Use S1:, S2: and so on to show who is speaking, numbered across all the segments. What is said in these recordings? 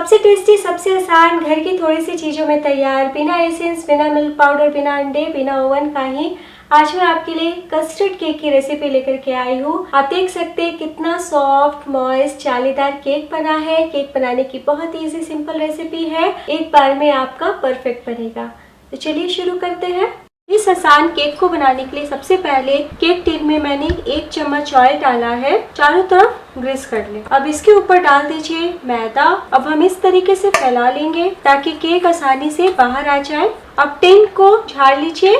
S1: सबसे टेस्टी, सबसे आसान, घर की थोड़ी सी चीज़ों में तैयार, बिना एसेंस, बिना मिल्क पाउडर, बिना अंडे, बिना ओवन का ही आज मैं आपके लिए कस्टर्ड केक की रेसिपी लेकर के आई हूँ। आप देख सकते हैं कितना सॉफ्ट, मॉइस्ट, जालीदार केक बना है। केक बनाने की बहुत इजी सिंपल रेसिपी है, एक बार में आपका परफेक्ट बनेगा। तो चलिए शुरू करते हैं। इस आसान केक को बनाने के लिए सबसे पहले केक टिन में मैंने 1 चम्मच ऑयल डाला है, चारों तरफ ग्रीस कर ले। अब इसके ऊपर डाल दीजिए मैदा। अब हम इस तरीके से फैला लेंगे ताकि केक आसानी से बाहर आ जाए। अब टिन को झाड़ लीजिए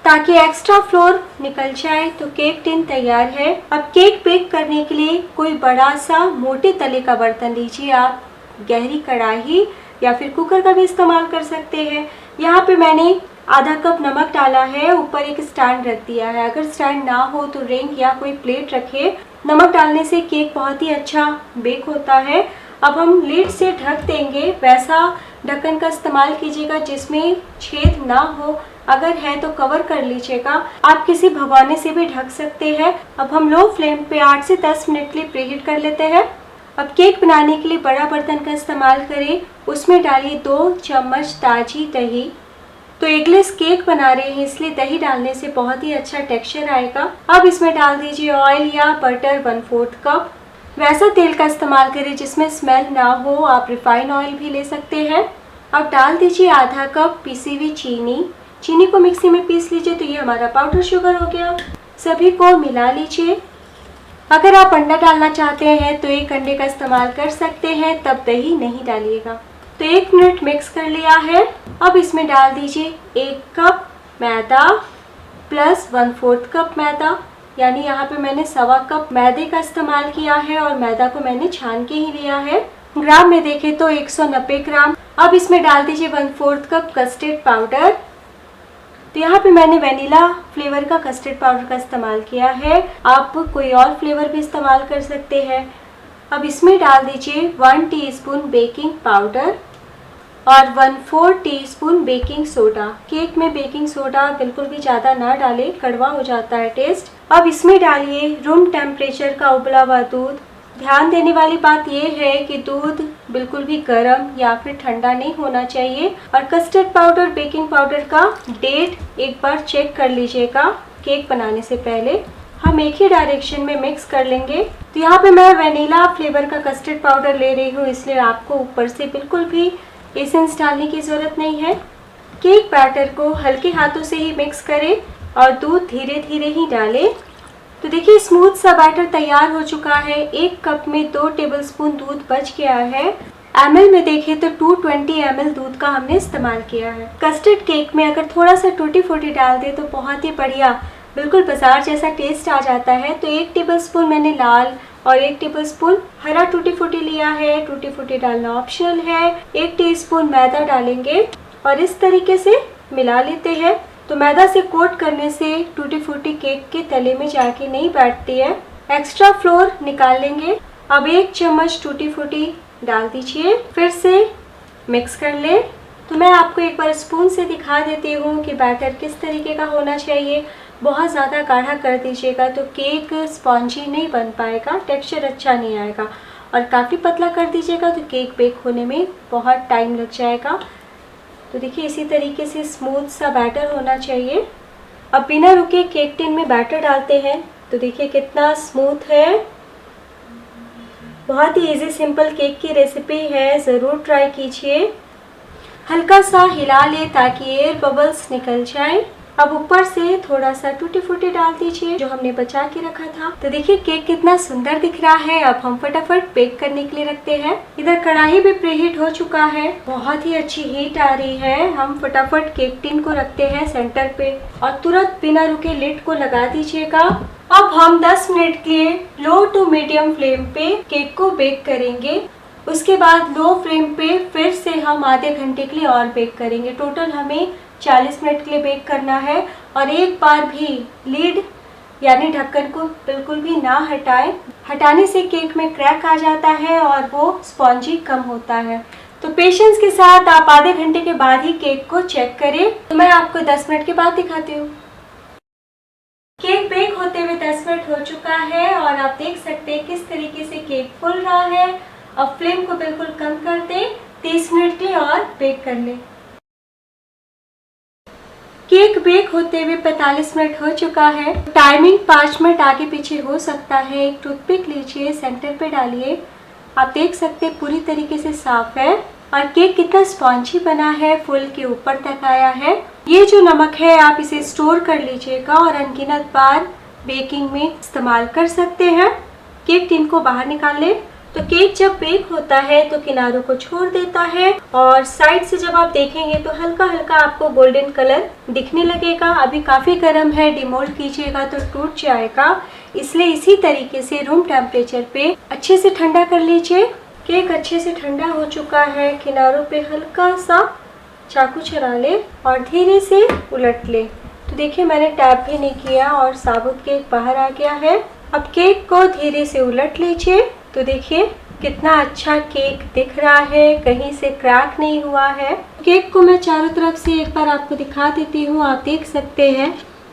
S1: ताकि एक्स्ट्रा फ्लोर निकल जाए। तो केक टिन तैयार है। अब केक बेक करने के लिए कोई बड़ा सा मोटे तले का बर्तन लीजिए। आप गहरी कढ़ाई या फिर कुकर का भी इस्तेमाल कर सकते हैं। यहाँ पे मैंने आधा कप नमक डाला है, ऊपर एक स्टैंड रख दिया है। अगर स्टैंड ना हो तो रिंग या कोई प्लेट रखे। नमक डालने से केक बहुत ही अच्छा बेक होता है। अब हम लीड से ढक देंगे। वैसा ढक्कन का इस्तेमाल कीजिएगा जिसमें छेद ना हो, अगर है तो कवर कर लीजिएगा। आप किसी भगोने से भी ढक सकते हैं। अब हम लो फ्लेम पे 8 से 10 मिनट के लिए प्रीहीट कर लेते हैं। अब केक बनाने के लिए बड़ा बर्तन का इस्तेमाल करें, उसमें डालिए 2 चम्मच ताजी दही। तो एगलेस केक बना रहे हैं इसलिए दही डालने से बहुत ही अच्छा टेक्सचर आएगा। अब इसमें डाल दीजिए ऑयल या बटर 1/4 कप। वैसा तेल का इस्तेमाल करें जिसमें स्मेल ना हो, आप रिफाइन ऑयल भी ले सकते हैं। अब डाल दीजिए आधा कप पीसी हुई चीनी। चीनी को मिक्सी में पीस लीजिए। तो ये हमारा पाउडर शुगर हो गया। सभी को मिला लीजिए। अगर आप अंडा डालना चाहते हैं तो 1 अंडे का इस्तेमाल कर सकते हैं, तब दही नहीं डालिएगा। तो 1 मिनट मिक्स कर लिया है। अब इसमें डाल दीजिए 1 कप मैदा प्लस 1/4 कप मैदा, यानी यहाँ पे मैंने 1.25 कप मैदे का इस्तेमाल किया है और मैदा को मैंने छान के ही लिया है। ग्राम में देखें तो 190 ग्राम। अब इसमें डाल दीजिए 1/4 कप कस्टर्ड पाउडर। तो यहाँ पे मैंने वेनिला फ्लेवर का कस्टर्ड पाउडर का इस्तेमाल किया है, आप कोई और फ्लेवर भी इस्तेमाल कर सकते हैं। अब इसमें डाल दीजिए 1 टीस्पून बेकिंग पाउडर और 1/4 टीस्पून बेकिंग सोडा। केक में बेकिंग सोडा बिल्कुल भी ज़्यादा ना डालें, कड़वा हो जाता है टेस्ट। अब इसमें डालिए रूम टेम्परेचर का उबला हुआ दूध। ध्यान देने वाली बात यह है कि दूध बिल्कुल भी गर्म या फिर ठंडा नहीं होना चाहिए। और कस्टर्ड पाउडर, बेकिंग पाउडर का डेट एक बार चेक कर लीजिएगा केक बनाने से पहले। हम एक ही डायरेक्शन में मिक्स कर लेंगे। तो यहाँ पे मैं वेनिला फ्लेवर का कस्टर्ड पाउडर ले रही हूँ, इसलिए आपको ऊपर से बिल्कुल भी एसेंस डालने की ज़रूरत नहीं है। केक बैटर को हल्के हाथों से ही मिक्स करें और दूध धीरे धीरे ही डालें। तो देखिए स्मूथ सा बैटर तैयार हो चुका है। 1 कप में 2 टेबलस्पून दूध बच गया है। ml में देखें तो 220 ml दूध का हमने इस्तेमाल किया है। कस्टर्ड केक में अगर थोड़ा सा टूटी फूटी डाल दे तो बहुत ही बढ़िया, बिल्कुल बाजार जैसा टेस्ट आ जाता है। तो 1 टेबलस्पून मैंने लाल और 1 टेबलस्पून हरा टूटी फूटी लिया है। टूटी फूटी डालना ऑप्शनल है। 1 टीस्पून मैदा डालेंगे और इस तरीके से मिला लेते हैं। तो मैदा से कोट करने से टूटी फूटी केक के तले में जाके नहीं बैठती है। एक्स्ट्रा फ्लोर निकाल लेंगे। अब 1 चम्मच टूटी फूटी डाल दीजिए, फिर से मिक्स कर ले। तो मैं आपको एक बार स्पून से दिखा देती हूँ कि बैटर किस तरीके का होना चाहिए। बहुत ज़्यादा गाढ़ा कर दीजिएगा तो केक स्पॉन्जी नहीं बन पाएगा, टेक्सचर अच्छा नहीं आएगा। और काफ़ी पतला कर दीजिएगा तो केक बेक होने में बहुत टाइम लग जाएगा। तो देखिए इसी तरीके से स्मूथ सा बैटर होना चाहिए। अब बिना रुके केक टिन में बैटर डालते हैं। तो देखिए कितना स्मूथ है। बहुत ही इजी सिंपल केक की रेसिपी है, ज़रूर ट्राई कीजिए। हल्का सा हिला ले ताकि एयर बबल्स निकल जाए। अब ऊपर से थोड़ा सा टूटी फूटी डाल दीजिए जो हमने बचा के रखा था। तो देखिए केक कितना सुंदर दिख रहा है। अब हम फटाफट बेक करने के लिए रखते हैं। इधर कढ़ाई भी प्रीहीट हो चुका है, बहुत ही अच्छी हीट आ रही है। हम फटाफट केक टिन को रखते हैं सेंटर पे और तुरंत बिना रुके लिड को लगा दीजिएगा। अब हम 10 मिनट के लिए लो टू मीडियम फ्लेम पे केक को बेक करेंगे। उसके बाद लो फ्लेम पे फिर से हम आधे घंटे के लिए और बेक करेंगे। टोटल हमें 40 मिनट के लिए बेक करना है। और एक बार भी लीड यानी ढक्कन को बिल्कुल भी ना हटाएं। हटाने से केक में क्रैक आ जाता है और वो स्पॉन्जी कम होता है। तो पेशेंस के साथ आप आधे घंटे के बाद ही केक को चेक करें। तो मैं आपको 10 मिनट के बाद दिखाती हूँ। केक बेक होते हुए 10 मिनट हो चुका है और आप देख सकते हैं किस तरीके से केक फूल रहा है अब फ्लेम को बिल्कुल कम कर दें 30 मिनट के लिए और बेक कर लें। केक बेक होते हुए 45 मिनट हो चुका है। टाइमिंग 5 मिनट आगे पीछे हो सकता है। एक टूथपिक लीजिए, सेंटर पे डालिए। आप देख सकते हैं पूरी तरीके से साफ है और केक कितना स्पॉन्जी बना है, फुल के ऊपर तक आया है। ये जो नमक है आप इसे स्टोर कर लीजिएगा और अनगिनत बार बेकिंग में इस्तेमाल कर सकते हैं। केक टिन को बाहर निकाल लें। तो केक जब बेक होता है तो किनारों को छोड़ देता है और साइड से जब आप देखेंगे तो हल्का हल्का आपको गोल्डन कलर दिखने लगेगा। अभी काफ़ी गर्म है, डिमोल्ड कीजिएगा तो टूट जाएगा, इसलिए इसी तरीके से रूम टेम्परेचर पे अच्छे से ठंडा कर लीजिए। केक अच्छे से ठंडा हो चुका है। किनारों पे हल्का सा चाकू चला ले और धीरे से उलट ले। तो देखिए मैंने टैप भी नहीं किया और साबुत केक बाहर आ गया है। अब केक को धीरे से उलट लीजिए। तो देखिए कितना अच्छा केक दिख रहा है, कहीं से क्रैक नहीं हुआ है। केक को मैं चारों तरफ से एक बार आपको दिखा देती हूँ। आप देख सकते हैं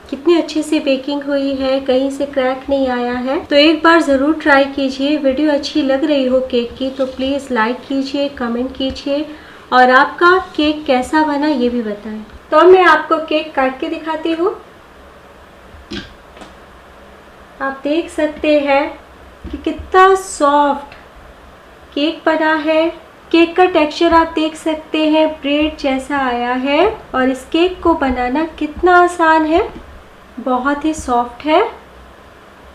S1: कितनी अच्छे से बेकिंग हुई है, कहीं से क्रैक नहीं आया है। तो एक बार ज़रूर ट्राई कीजिए। वीडियो अच्छी लग रही हो केक की तो प्लीज़ लाइक कीजिए, कमेंट कीजिए और आपका केक कैसा बना ये भी बताएं। तो मैं आपको केक काट के दिखाती हूँ। आप देख सकते हैं कि कितना सॉफ्ट केक बना है। केक का टेक्सचर आप देख सकते हैं ब्रेड जैसा आया है और इस केक को बनाना कितना आसान है, बहुत ही सॉफ्ट है।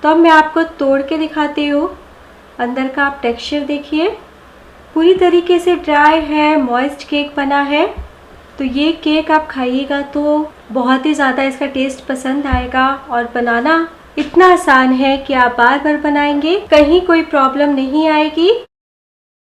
S1: तो अब मैं आपको तोड़ के दिखाती हूँ। अंदर का आप टेक्सचर देखिए, पूरी तरीके से ड्राई है, मॉइस्ट केक बना है। तो ये केक आप खाइएगा तो बहुत ही ज़्यादा इसका टेस्ट पसंद आएगा और बनाना इतना आसान है कि आप बार बार बनाएंगे, कहीं कोई प्रॉब्लम नहीं आएगी।